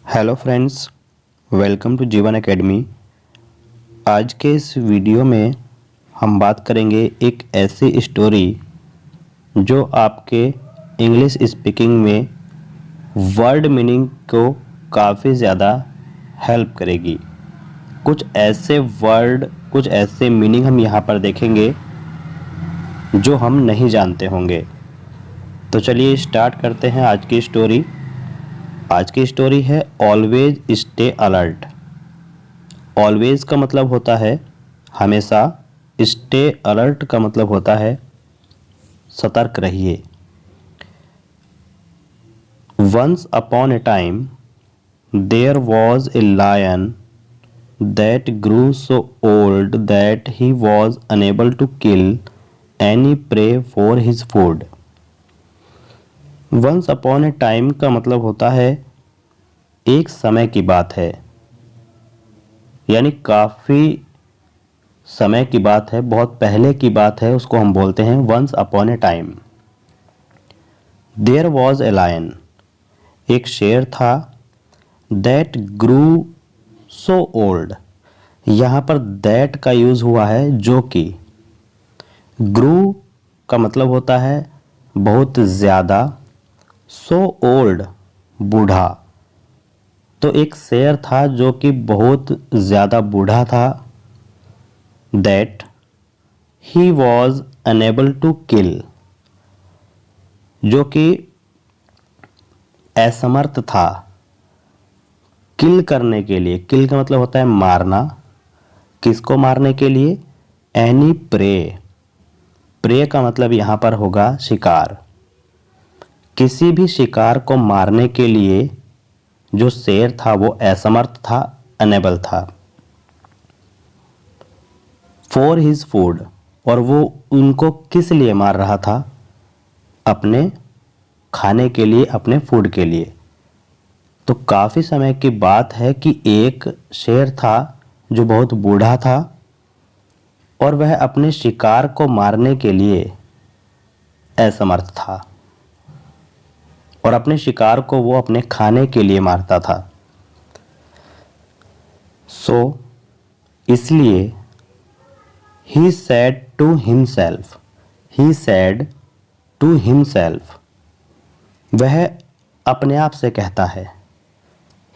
Hello friends, welcome to जीवन academy. आज के इस वीडियो में हम बात करेंगे एक ऐसी स्टोरी जो आपके इंग्लिश स्पीकिंग में वर्ड मीनिंग को काफ़ी ज़्यादा हेल्प करेगी। कुछ ऐसे वर्ड, कुछ ऐसे मीनिंग हम यहाँ पर देखेंगे जो हम नहीं जानते होंगे। तो चलिए स्टार्ट करते हैं आज की स्टोरी। आज की स्टोरी है ऑलवेज स्टे अलर्ट। ऑलवेज का मतलब होता है हमेशा, स्टे अलर्ट का मतलब होता है सतर्क रहिए। Once upon a time there was a lion that grew so old that he was unable to kill any prey for his food. Once upon a time का मतलब होता है एक समय की बात है, यानी काफ़ी समय की बात है, बहुत पहले की बात है, उसको हम बोलते हैं once upon a time. There was a lion, एक शेर था, दैट ग्रू सो ओल्ड, यहाँ पर दैट का यूज़ हुआ है जो कि। ग्रू का मतलब होता है बहुत ज़्यादा, सो ओल्ड बूढ़ा। तो एक शेर था जो कि बहुत ज़्यादा बूढ़ा था। That he was unable to kill, जो कि असमर्थ था किल करने के लिए। किल का मतलब होता है मारना। किसको मारने के लिए? Any pray. प्रे का मतलब यहाँ पर होगा शिकार। किसी भी शिकार को मारने के लिए जो शेर था वो असमर्थ था, अनेबल था। फॉर हिज फूड, और वो उनको किस लिए मार रहा था? अपने खाने के लिए, अपने फूड के लिए। तो काफ़ी समय की बात है कि एक शेर था जो बहुत बूढ़ा था और वह अपने शिकार को मारने के लिए असमर्थ था, और अपने शिकार को वो अपने खाने के लिए मारता था। इसलिए he said to himself, he said to himself, वह अपने आप से कहता है।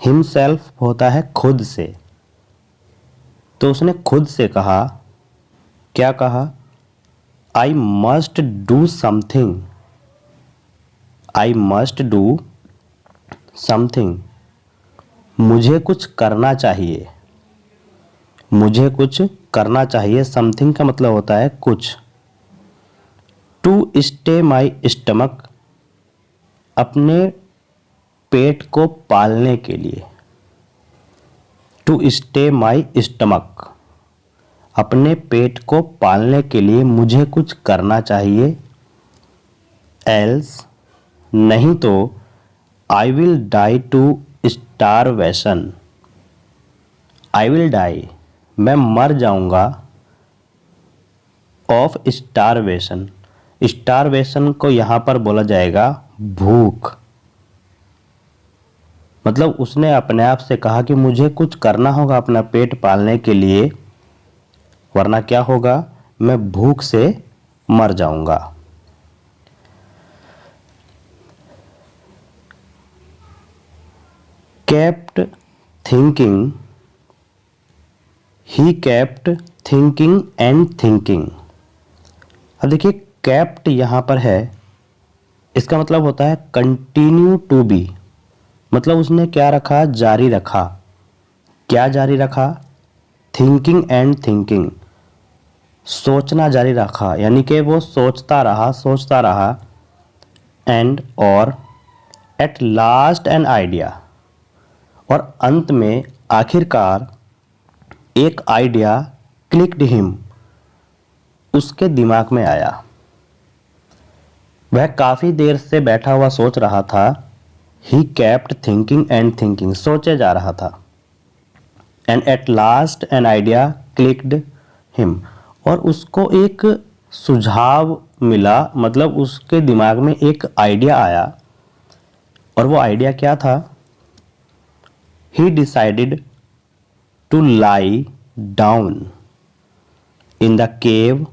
हिमसेल्फ होता है खुद से। तो उसने खुद से कहा, क्या कहा? I must do something, I must do something, मुझे कुछ करना चाहिए, मुझे कुछ करना चाहिए। समथिंग का मतलब होता है कुछ। टू स्टे माई स्टमक, अपने पेट को पालने के लिए। टू स्टे माई स्टमक, अपने पेट को पालने के लिए मुझे कुछ करना चाहिए। एल्स, नहीं तो I will die to starvation, I will die, मैं मर जाऊंगा। ऑफ स्टारवेशन, स्टारवेशन को यहाँ पर बोला जाएगा भूख। मतलब उसने अपने आप से कहा कि मुझे कुछ करना होगा अपना पेट पालने के लिए, वरना क्या होगा, मैं भूख से मर जाऊंगा। Kept thinking, he kept thinking and thinking. अब देखिए केप्ट यहाँ पर है, इसका मतलब होता है कंटिन्यू टू बी। मतलब उसने क्या रखा? जारी रखा। क्या जारी रखा? थिंकिंग एंड थिंकिंग, सोचना जारी रखा, यानी कि वो सोचता रहा, सोचता रहा। एंड, और एट लास्ट एन आइडिया, और अंत में आखिरकार एक आइडिया क्लिक्ड हिम, उसके दिमाग में आया। वह काफ़ी देर से बैठा हुआ सोच रहा था। He kept thinking and thinking, सोचे जा रहा था। And at last an idea clicked him, और उसको एक सुझाव मिला, मतलब उसके दिमाग में एक आइडिया आया। और वो आइडिया क्या था? he decided to lie down in the cave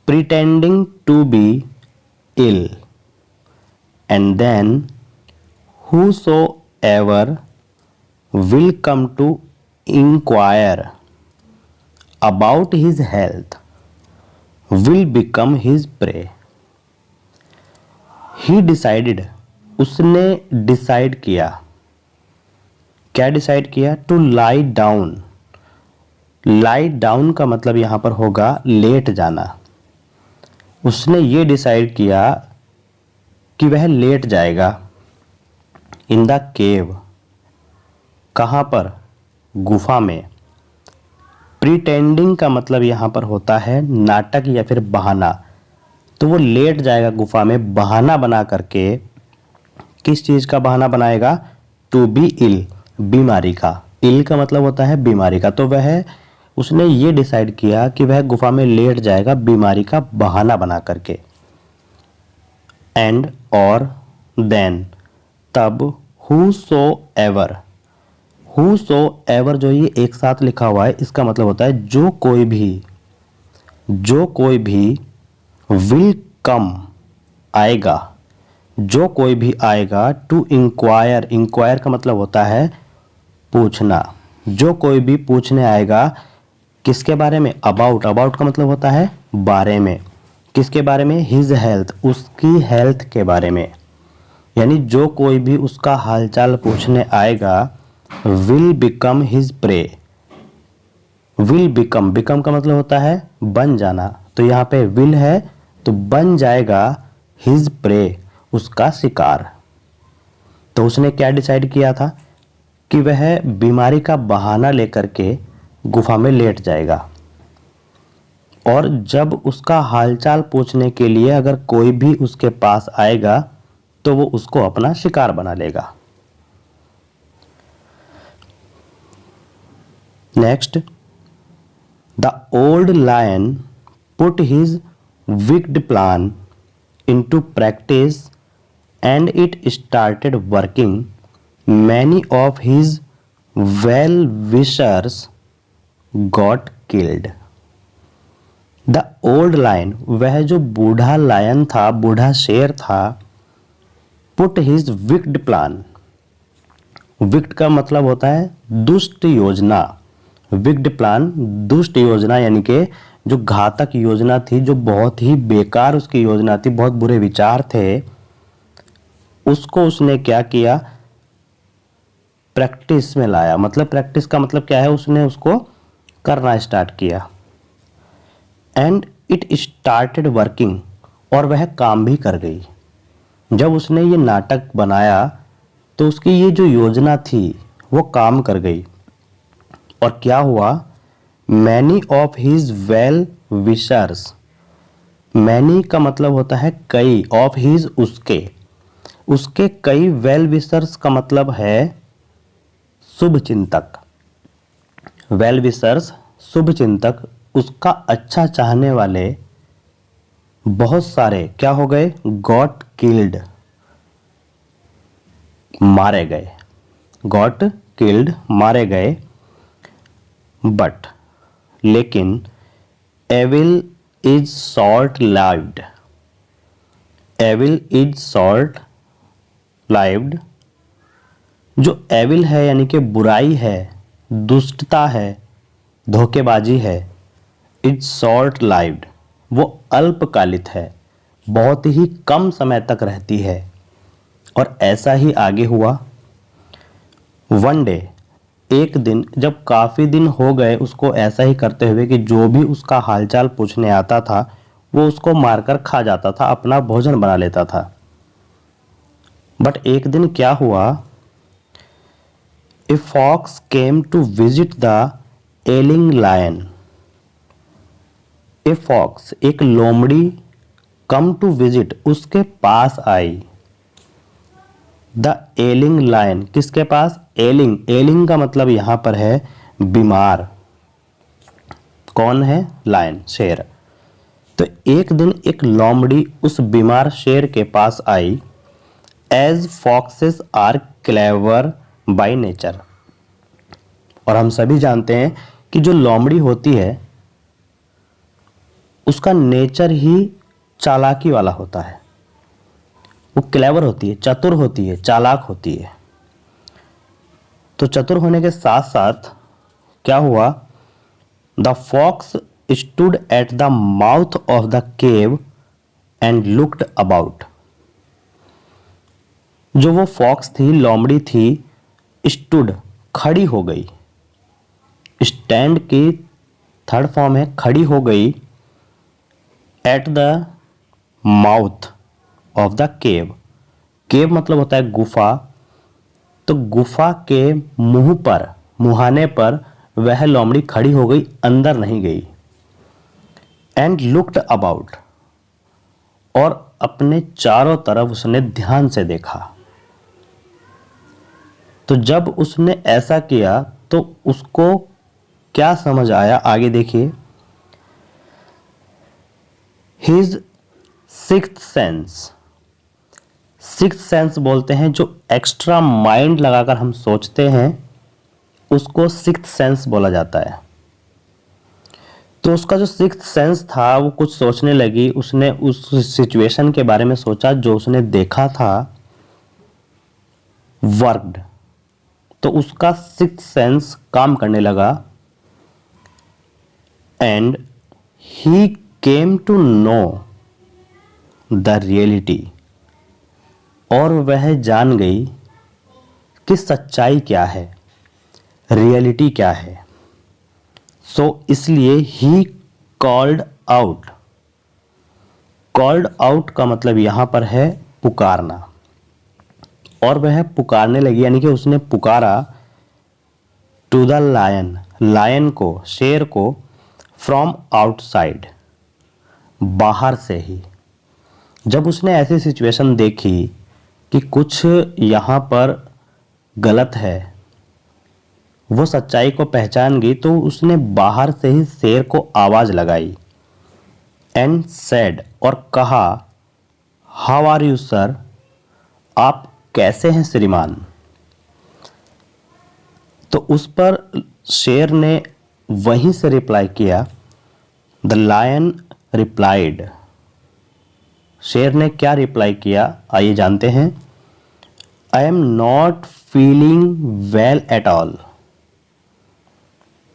pretending to be ill, and then whosoever will come to inquire about his health will become his prey. He decided, उसने डिसाइड किया, क्या decide किया? To lie down. Lie down का मतलब यहां पर होगा late जाना। उसने ये डिसाइड किया कि वह लेट जाएगा। इन द केव, कहां पर? गुफा में। प्रिटेंडिंग का मतलब यहां पर होता है नाटक या फिर बहाना। तो वो लेट जाएगा गुफा में बहाना बना करके। किस चीज का बहाना बनाएगा? टू बी इल, बीमारी का। इल का मतलब होता है बीमारी का। तो वह उसने ये डिसाइड किया कि वह गुफा में लेट जाएगा बीमारी का बहाना बना करके। एंड और देन, तब, whosoever, whosoever जो ये एक साथ लिखा हुआ है इसका मतलब होता है जो कोई भी will come, आएगा, जो कोई भी आएगा। टू इंक्वायर, इंक्वायर का मतलब होता है पूछना। जो कोई भी पूछने आएगा किसके बारे में? अबाउट, अबाउट का मतलब होता है बारे में। किसके बारे में? हिज हेल्थ, उसकी हेल्थ के बारे में। यानी जो कोई भी उसका हालचाल पूछने आएगा will become his prey. Will become, become का मतलब होता है बन जाना। तो यहाँ पे विल है तो बन जाएगा हिज प्रे, उसका शिकार। तो उसने क्या डिसाइड किया था कि वह बीमारी का बहाना लेकर के गुफा में लेट जाएगा, और जब उसका हालचाल पूछने के लिए अगर कोई भी उसके पास आएगा तो वो उसको अपना शिकार बना लेगा। Next, the old lion put his wicked plan into practice and it started working. Many of his well-wishers got killed. The old lion, वह जो बूढ़ा लायन था, बूढ़ा शेर था, put his wicked plan, wicked का मतलब होता है दुष्ट योजना। wicked plan, दुष्ट योजना, यानी कि जो घातक योजना थी, जो बहुत ही बेकार उसकी योजना थी, बहुत बुरे विचार थे, उसको उसने क्या किया? प्रैक्टिस में लाया। मतलब प्रैक्टिस का मतलब क्या है? उसने उसको करना स्टार्ट किया। एंड इट स्टार्टेड वर्किंग, और वह काम भी कर गई। जब उसने ये नाटक बनाया तो उसकी ये जो योजना थी वो काम कर गई। और क्या हुआ? Many of his well wishers, many का मतलब होता है कई, ऑफ हिज उसके कई वेल विशर्स का मतलब है शुभ चिंतक। वेल विशर्स, शुभ चिंतक, उसका अच्छा चाहने वाले बहुत सारे क्या हो गए? गॉट किल्ड, मारे गए। गॉट किल्ड, मारे गए। बट, लेकिन, evil is short lived, evil is short lived, जो एविल है यानी कि बुराई है, दुष्टता है, धोखेबाजी है, इज शॉर्ट लाइव्ड, वो अल्पकालिक है, बहुत ही कम समय तक रहती है। और ऐसा ही आगे हुआ। वन डे, एक दिन, जब काफी दिन हो गए उसको ऐसा ही करते हुए कि जो भी उसका हालचाल पूछने आता था वो उसको मारकर खा जाता था, अपना भोजन बना लेता था। बट एक दिन क्या हुआ? A fox came to visit the ailing lion. A fox, एक लोमड़ी, कम टू विजिट, उसके पास आई। द एलिंग लायन, किसके पास? एलिंग, एलिंग का मतलब यहां पर है बीमार। कौन है? लायन, शेर। तो एक दिन एक लोमड़ी उस बीमार शेर के पास आई। As foxes are clever by nature, और हम सभी जानते हैं कि जो लोमड़ी होती है उसका नेचर ही चालाकी वाला होता है। वो क्लेवर होती है, चतुर होती है, चालाक होती है। तो चतुर होने के साथ साथ क्या हुआ, the fox stood at the mouth of the cave and looked about. जो वो फॉक्स थी, लोमड़ी थी, स्टूड खड़ी हो गई। स्टैंड की थर्ड फॉर्म है खड़ी हो गई। At the mouth of the cave, cave मतलब होता है गुफा, तो गुफा के मुंह पर, मुहाने पर वह लोमड़ी खड़ी हो गई, अंदर नहीं गई। एंड लुक्ड अबाउट, और अपने चारों तरफ उसने ध्यान से देखा। तो जब उसने ऐसा किया तो उसको क्या समझ आया, आगे देखिए। His sixth sense, sixth sense बोलते हैं जो एक्स्ट्रा माइंड लगाकर हम सोचते हैं, उसको सिक्स्थ सेंस बोला जाता है। तो उसका जो सिक्स्थ सेंस था वो कुछ सोचने लगी, उसने उस सिचुएशन के बारे में सोचा जो उसने देखा था, वर्कड। तो उसका सिक्स्थ सेंस काम करने लगा। And he came to know the reality, और वह जान गई कि सच्चाई क्या है, रियलिटी क्या है। सो इसलिए he called out. Called out का मतलब यहां पर है पुकारना, और वह पुकारने लगी, यानी कि उसने पुकारा टू द लायन, लायन को, शेर को, फ्रॉम आउटसाइड, बाहर से ही। जब उसने ऐसी सिचुएशन देखी कि कुछ यहाँ पर गलत है, वो सच्चाई को पहचान गई, तो उसने बाहर से ही शेर को आवाज लगाई। एंड सेड, और कहा, हाउ आर यू सर, आप कैसे हैं श्रीमान। तो उस पर शेर ने वहीं से रिप्लाई किया, द लायन रिप्लाइड। शेर ने क्या रिप्लाई किया, आइए जानते हैं। I am not feeling well at all,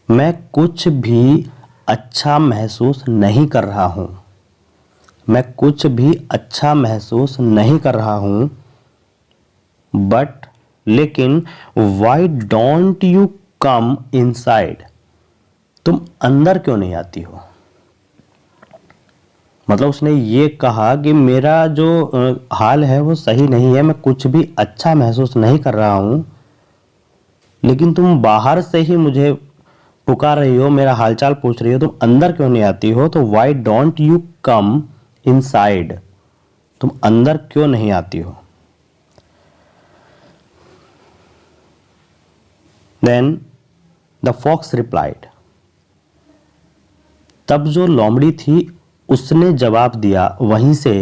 मैं कुछ भी अच्छा महसूस नहीं कर रहा हूं, मैं कुछ भी अच्छा महसूस नहीं कर रहा हूं। बट, लेकिन, why don't you come inside, तुम अंदर क्यों नहीं आती हो। मतलब उसने ये कहा कि मेरा जो हाल है वो सही नहीं है, मैं कुछ भी अच्छा महसूस नहीं कर रहा हूं, लेकिन तुम बाहर से ही मुझे पुकार रही हो, मेरा हालचाल पूछ रही हो, तुम अंदर क्यों नहीं आती हो। तो why don't you come inside, तुम अंदर क्यों नहीं आती हो। देन द फॉक्स रिप्लाइड, तब जो लोमड़ी थी उसने जवाब दिया वहीं से।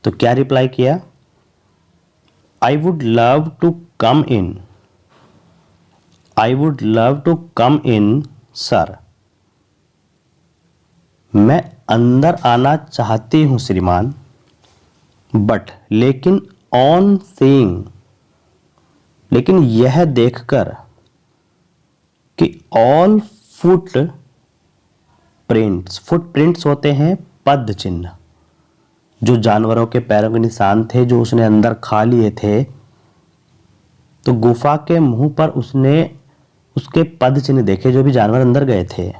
तो क्या रिप्लाई किया, I would love to come in, I would love to come in sir, मैं अंदर आना चाहती हूं श्रीमान। बट, लेकिन, ऑन सीइंग, लेकिन यह देखकर कि all foot prints, foot prints होते हैं पद चिन्ह, जो जानवरों के पैरों के निशान थे जो उसने अंदर खा लिए थे। तो गुफा के मुंह पर उसने उसके पद चिन्ह देखे जो भी जानवर अंदर गए थे।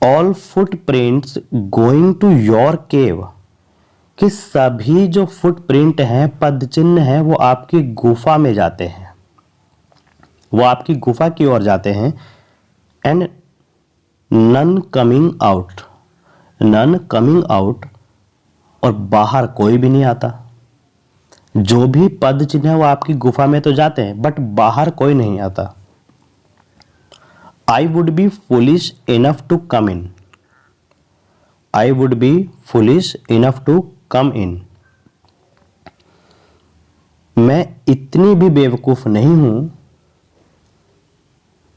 All footprints going to your cave, कि सभी जो फुट प्रिंट हैं, पद चिन्ह हैं, वो आपकी गुफा में जाते हैं, वो आपकी गुफा की ओर जाते हैं। And none coming out, none coming out, और बाहर कोई भी नहीं आता। जो भी पद चिन्ह है वो आपकी गुफा में तो जाते हैं, बट बाहर कोई नहीं आता। I would be foolish enough to come in, I would be foolish enough to come in, मैं इतनी भी बेवकूफ नहीं हूं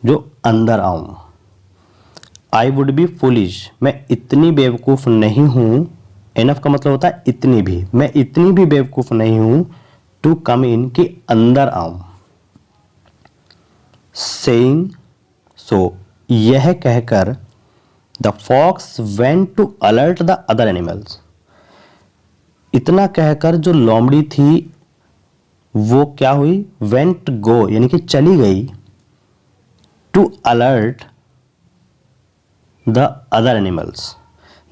जो अंदर आऊं। आई वुड बी फुलिश, मैं इतनी बेवकूफ़ नहीं हूं। इनफ का मतलब होता है इतनी भी, मैं इतनी भी बेवकूफ़ नहीं हूं टू कम इन, कि अंदर आऊं। सेइंग सो, यह कहकर the fox went to alert the other animals. इतना कहकर जो लोमड़ी थी वो क्या हुई, वेंट गो यानी कि चली गई, to alert the other animals.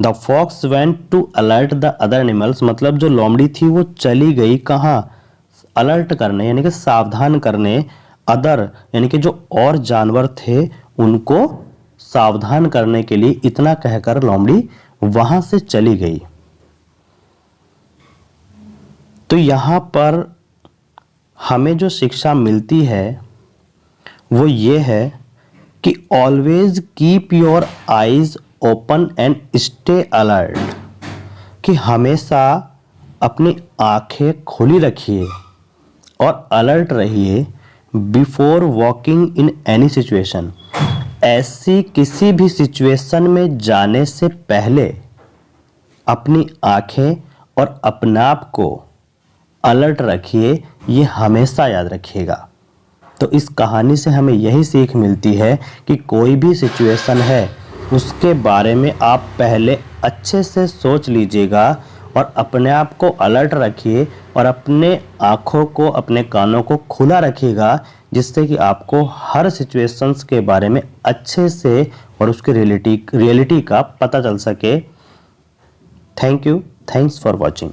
The fox went to alert the other animals मतलब जो लोमड़ी थी वो चली गई कहाँ, अलर्ट करने यानी कि सावधान करने, अदर यानी कि जो और जानवर थे उनको सावधान करने के लिए इतना कहकर लोमड़ी वहां से चली गई। तो यहां पर हमें जो शिक्षा मिलती है वो ये है कि always keep your eyes open and stay alert, कि हमेशा अपनी आंखें खुली रखिए और अलर्ट रहिए before walking in any situation. ऐसी किसी भी सिचुएशन में जाने से पहले अपनी आंखें और अपने आप को अलर्ट रखिए, ये हमेशा याद रखिएगा। तो इस कहानी से हमें यही सीख मिलती है कि कोई भी सिचुएशन है उसके बारे में आप पहले अच्छे से सोच लीजिएगा और अपने आप को अलर्ट रखिए और अपने आँखों को, अपने कानों को खुला रखिएगा, जिससे कि आपको हर सिचुएशंस के बारे में अच्छे से और उसके रियलिटी का पता चल सके। Thank you, thanks for watching.